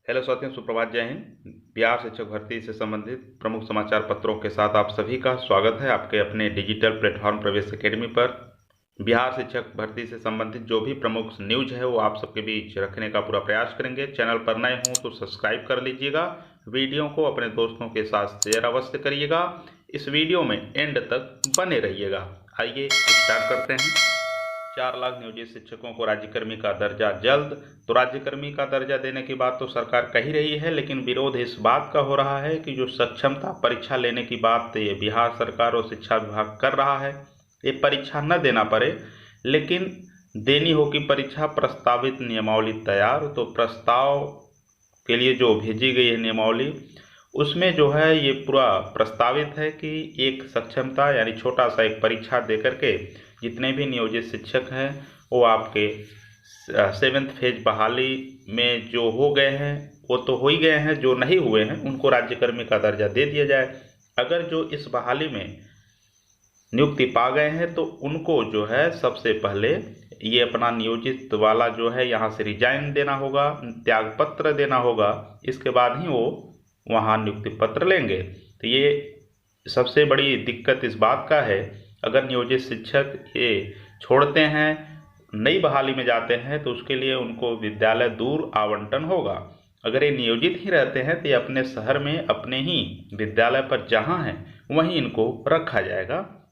Hello साथियों, सुप्रभात, जय हिंद। बिहार शिक्षक भर्ती से संबंधित प्रमुख समाचार पत्रों के साथ आप सभी का स्वागत है आपके अपने डिजिटल प्लेटफॉर्म प्रवेश एकेडमी पर। बिहार शिक्षक भर्ती से संबंधित जो भी प्रमुख न्यूज है वो आप सबके बीच रखने का पूरा प्रयास करेंगे। चैनल पर नए हों तो सब्सक्राइब कर लीजिएगा, वीडियो को अपने दोस्तों के साथ शेयर अवश्य करिएगा। इस वीडियो में एंड तक बने रहिएगा। आइए स्टार्ट करते हैं। 4 लाख नियोजित शिक्षकों को राज्यकर्मी का दर्जा जल्द। तो राज्यकर्मी का दर्जा देने की बात तो सरकार कह ही रही है, लेकिन विरोध इस बात का हो रहा है कि जो सक्षमता परीक्षा लेने की बात ये बिहार सरकार और शिक्षा विभाग कर रहा है, ये परीक्षा न देना पड़े, लेकिन देनी होगी परीक्षा। प्रस्तावित नियमावली तैयार, तो प्रस्ताव के लिए जो भेजी गई है नियमावली, उसमें जो है ये पूरा प्रस्तावित है कि एक सक्षमता यानी छोटा सा एक परीक्षा दे करके जितने भी नियोजित शिक्षक हैं वो आपके 7th फेज बहाली में जो हो गए हैं वो तो हो ही गए हैं, जो नहीं हुए हैं उनको राज्यकर्मी का दर्जा दे दिया जाए। अगर जो इस बहाली में नियुक्ति पा गए हैं तो उनको जो है सबसे पहले ये अपना नियोजित वाला जो है यहाँ से रिजाइन देना होगा, त्यागपत्र देना होगा, इसके बाद ही वो वहाँ नियुक्ति पत्र लेंगे। तो ये सबसे बड़ी दिक्कत इस बात का है, अगर नियोजित शिक्षक ये छोड़ते हैं, नई बहाली में जाते हैं, तो उसके लिए उनको विद्यालय दूर आवंटन होगा। अगर ये नियोजित ही रहते हैं तो ये अपने शहर में अपने ही विद्यालय पर जहाँ हैं वहीं इनको रखा जाएगा।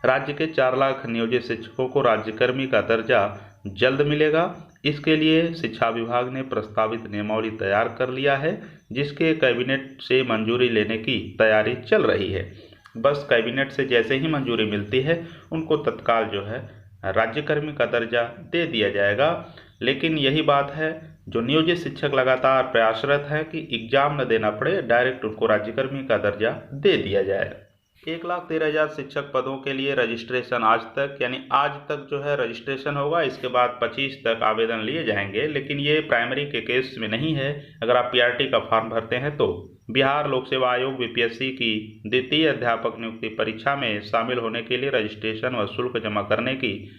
राज्य के 4 लाख नियोजित शिक्षकों को राज्यकर्मी का दर्जा जल्द मिलेगा। इसके लिए शिक्षा विभाग ने प्रस्तावित नियमावली तैयार कर लिया है, जिसके कैबिनेट से मंजूरी लेने की तैयारी चल रही है। बस कैबिनेट से जैसे ही मंजूरी मिलती है उनको तत्काल जो है राज्यकर्मी का दर्जा दे दिया जाएगा। लेकिन यही बात है, जो नियोजित शिक्षक लगातार प्रयासरत है कि एग्जाम न देना पड़े, डायरेक्ट उनको राज्यकर्मी का दर्जा दे दिया जाए। 1,13,000 शिक्षक पदों के लिए रजिस्ट्रेशन आज तक, यानी आज तक जो है रजिस्ट्रेशन होगा, इसके बाद 25 तक आवेदन लिए जाएंगे। लेकिन ये प्राइमरी के केस में नहीं है। अगर आप पीआरटी का फॉर्म भरते हैं तो बिहार लोक सेवा आयोग बीपीएससी की द्वितीय अध्यापक नियुक्ति परीक्षा में शामिल होने के लिए रजिस्ट्रेशन व शुल्क जमा करने की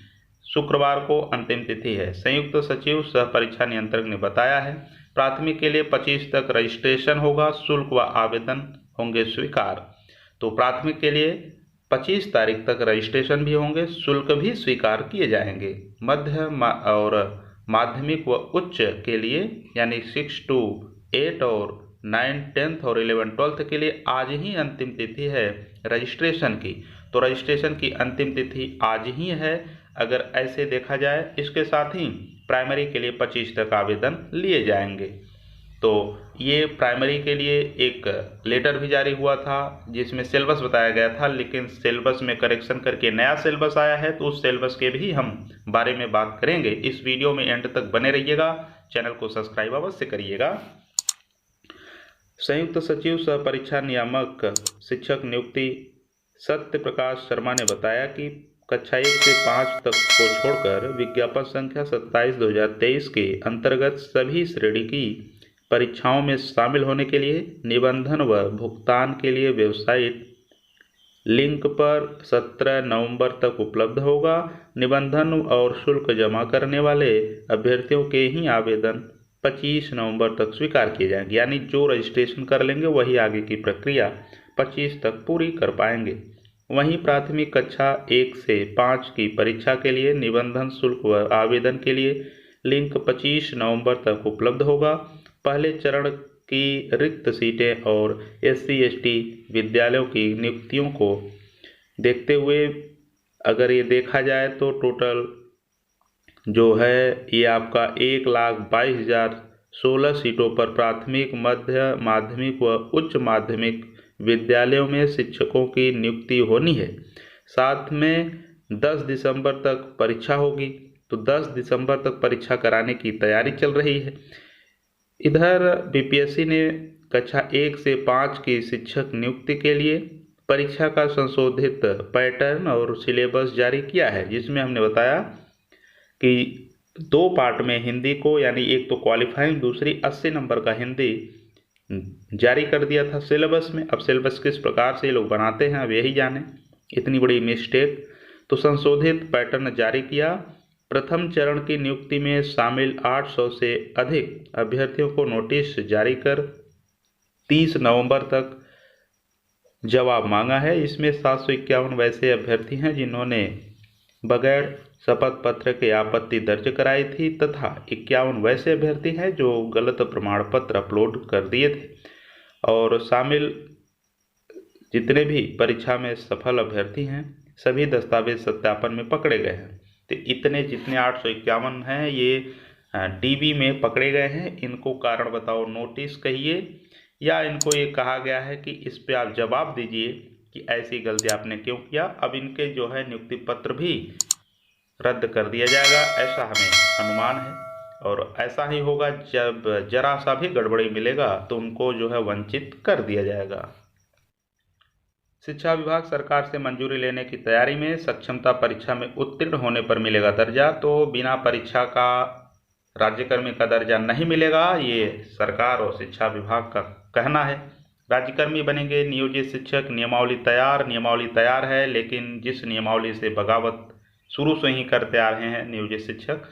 शुक्रवार को अंतिम तिथि है। संयुक्त सचिव सह परीक्षा नियंत्रक ने बताया है, प्राथमिक के लिए 25 तक रजिस्ट्रेशन होगा, शुल्क व आवेदन होंगे स्वीकार। तो प्राथमिक के लिए 25 तारीख तक रजिस्ट्रेशन भी होंगे, शुल्क भी स्वीकार किए जाएंगे। मध्य और माध्यमिक व उच्च के लिए यानी 6 to 8 और 9, 10th और 11, 12th के लिए आज ही अंतिम तिथि है रजिस्ट्रेशन की। तो रजिस्ट्रेशन की अंतिम तिथि आज ही है अगर ऐसे देखा जाए। इसके साथ ही प्राइमरी के लिए 25 तक आवेदन लिए जाएंगे। तो ये प्राइमरी के लिए एक लेटर भी जारी हुआ था जिसमें सिलेबस बताया गया था, लेकिन सिलेबस में करेक्शन करके नया सिलेबस आया है, तो उस सिलेबस के भी हम बारे में बात करेंगे। इस वीडियो में एंड तक बने रहिएगा, चैनल को सब्सक्राइब अवश्य करिएगा। संयुक्त सचिव सह परीक्षा नियामक शिक्षक नियुक्ति सत्य प्रकाश शर्मा ने बताया कि कक्षा 1 से 5 तक को छोड़कर विज्ञापन संख्या 27/2023 के अंतर्गत सभी श्रेणी की परीक्षाओं में शामिल होने के लिए निबंधन व भुगतान के लिए वेबसाइट लिंक पर 17 नवंबर तक उपलब्ध होगा। निबंधन और शुल्क जमा करने वाले अभ्यर्थियों के ही आवेदन 25 नवंबर तक स्वीकार किए जाएंगे, यानी जो रजिस्ट्रेशन कर लेंगे वही आगे की प्रक्रिया 25 तक पूरी कर पाएंगे। वहीं प्राथमिक कक्षा 1 से 5 की परीक्षा के लिए निबंधन शुल्क व आवेदन के लिए लिंक 25 नवंबर तक उपलब्ध होगा। पहले चरण की रिक्त सीटें और SC/ST विद्यालयों की नियुक्तियों को देखते हुए अगर ये देखा जाए तो टोटल जो है ये आपका 1,22,016 सीटों पर प्राथमिक, मध्य माध्यमिक व उच्च माध्यमिक विद्यालयों में शिक्षकों की नियुक्ति होनी है। साथ में 10 दिसंबर तक परीक्षा होगी, तो 10 दिसंबर तक परीक्षा कराने की तैयारी चल रही है। इधर बीपीएससी ने कक्षा 1 से 5 की शिक्षक नियुक्ति के लिए परीक्षा का संशोधित पैटर्न और सिलेबस जारी किया है, जिसमें हमने बताया कि 2 पार्ट में हिंदी को, यानी एक तो क्वालिफाइंग, दूसरी 80 नंबर का हिंदी जारी कर दिया था सिलेबस में। अब सिलेबस किस प्रकार से ये लोग बनाते हैं अब यही जाने, इतनी बड़ी मिस्टेक। तो संशोधित पैटर्न जारी किया प्रथम चरण की नियुक्ति में शामिल 800 से अधिक अभ्यर्थियों को नोटिस जारी कर 30 नवंबर तक जवाब मांगा है। इसमें 751 वैसे अभ्यर्थी हैं जिन्होंने बगैर शपथ पत्र के आपत्ति दर्ज कराई थी तथा 51 वैसे अभ्यर्थी हैं जो गलत प्रमाण पत्र अपलोड कर दिए थे। और शामिल जितने भी परीक्षा में सफल अभ्यर्थी हैं सभी दस्तावेज सत्यापन में पकड़े गए हैं। तो इतने जितने 851 हैं ये डीबी में पकड़े गए हैं। इनको कारण बताओ नोटिस कहिए या इनको ये कहा गया है कि इस पे आप जवाब दीजिए कि ऐसी गलती आपने क्यों किया। अब इनके जो है नियुक्ति पत्र भी रद्द कर दिया जाएगा, ऐसा हमें अनुमान है। और ऐसा ही होगा, जब जरा सा भी गड़बड़ी मिलेगा तो उनको जो है वंचित कर दिया जाएगा। शिक्षा विभाग सरकार से मंजूरी लेने की तैयारी में। सक्षमता परीक्षा में उत्तीर्ण होने पर मिलेगा दर्जा। तो बिना परीक्षा का राज्यकर्मी का दर्जा नहीं मिलेगा, ये सरकार और शिक्षा विभाग का कहना है। राज्यकर्मी बनेंगे नियोजित शिक्षक। नियमावली तैयार है, लेकिन जिस नियमावली से बगावत शुरू से ही करते आ रहे हैं नियोजित शिक्षक,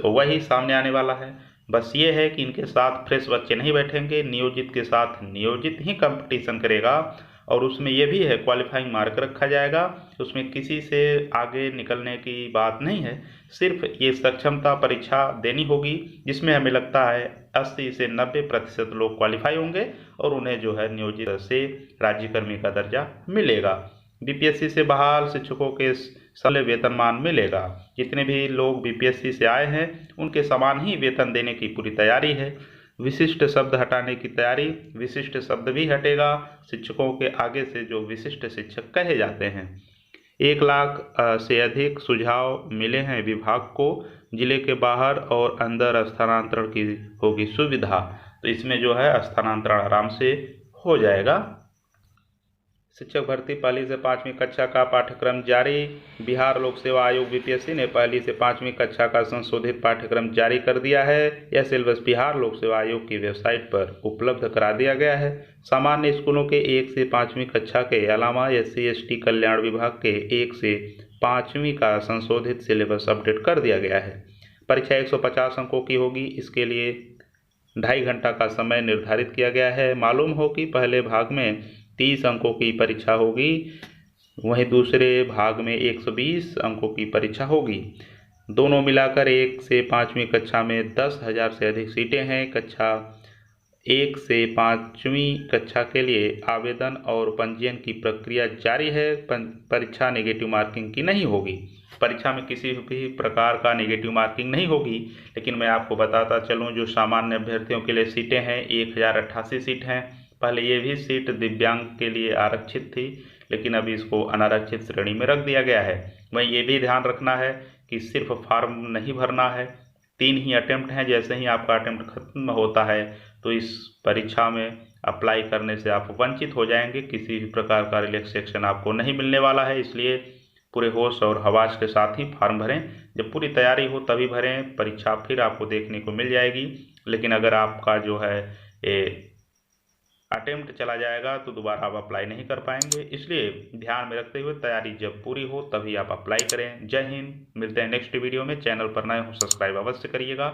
वही सामने आने वाला है। बस ये है कि इनके साथ फ्रेश बच्चे नहीं बैठेंगे, नियोजित के साथ नियोजित ही कंपटीशन करेगा। और उसमें यह भी है क्वालिफाइंग मार्क रखा जाएगा, उसमें किसी से आगे निकलने की बात नहीं है। सिर्फ ये सक्षमता परीक्षा देनी होगी जिसमें हमें लगता है 80 से 90% लोग क्वालिफाई होंगे और उन्हें जो है नियोजित से राज्यकर्मी का दर्जा मिलेगा। बीपीएससी से बहाल शिक्षकों के साले वेतनमान मिलेगा। जितने भी लोग बीपीएससी से आए हैं उनके समान ही वेतन देने की पूरी तैयारी है। विशिष्ट शब्द हटाने की तैयारी, विशिष्ट शब्द भी हटेगा। शिक्षकों के आगे से जो विशिष्ट शिक्षक कहे जाते हैं। 1 लाख से अधिक सुझाव मिले हैं विभाग को। जिले के बाहर और अंदर स्थानांतरण की होगी सुविधा। तो इसमें जो है स्थानांतरण आराम से हो जाएगा। शिक्षक भर्ती 1ली से 5वीं कक्षा का पाठ्यक्रम जारी। बिहार लोक सेवा आयोग बीपीएससी ने 1ली से 5वीं कक्षा का संशोधित पाठ्यक्रम जारी कर दिया है। यह सिलेबस बिहार लोक सेवा आयोग की वेबसाइट पर उपलब्ध करा दिया गया है। सामान्य स्कूलों के 1 से 5वीं कक्षा के अलावा SC/ST कल्याण विभाग के 1 से 5वीं का संशोधित सिलेबस अपडेट कर दिया गया है। परीक्षा 150 अंकों की होगी। इसके लिए 2.5 घंटा का समय निर्धारित किया गया है। मालूम हो कि पहले भाग में 30 अंकों की परीक्षा होगी, वहीं दूसरे भाग में 120 अंकों की परीक्षा होगी। दोनों मिलाकर 1 से 5वीं कक्षा में 10,000 से अधिक सीटें हैं। कक्षा 1 से 5वीं कक्षा के लिए आवेदन और पंजीयन की प्रक्रिया जारी है। परीक्षा नेगेटिव मार्किंग की नहीं होगी। परीक्षा में किसी भी प्रकार का नेगेटिव मार्किंग नहीं होगी। लेकिन मैं आपको बताता चलूँ, जो सामान्य अभ्यर्थियों के लिए सीटें हैं 1088 सीट हैं। पहले ये भी सीट दिव्यांग के लिए आरक्षित थी, लेकिन अभी इसको अनारक्षित श्रेणी में रख दिया गया है। वहीं ये भी ध्यान रखना है कि सिर्फ फॉर्म नहीं भरना है। 3 ही अटेम्प्ट हैं। जैसे ही आपका अटेम्प्ट खत्म होता है तो इस परीक्षा में अप्लाई करने से आप वंचित हो जाएंगे। किसी भी प्रकार का रिलैक्सेशन आपको नहीं मिलने वाला है। इसलिए पूरे होश और हवास के साथ ही फॉर्म भरें। जब पूरी तैयारी हो तभी भरें। परीक्षा फिर आपको देखने को मिल जाएगी। लेकिन अगर आपका जो है अटेम्प्ट चला जाएगा तो दोबारा आप अप्लाई नहीं कर पाएंगे। इसलिए ध्यान में रखते हुए तैयारी जब पूरी हो तभी आप अप्लाई करें। जय हिंद। मिलते हैं नेक्स्ट वीडियो में। चैनल पर नए हो सब्सक्राइब अवश्य करिएगा।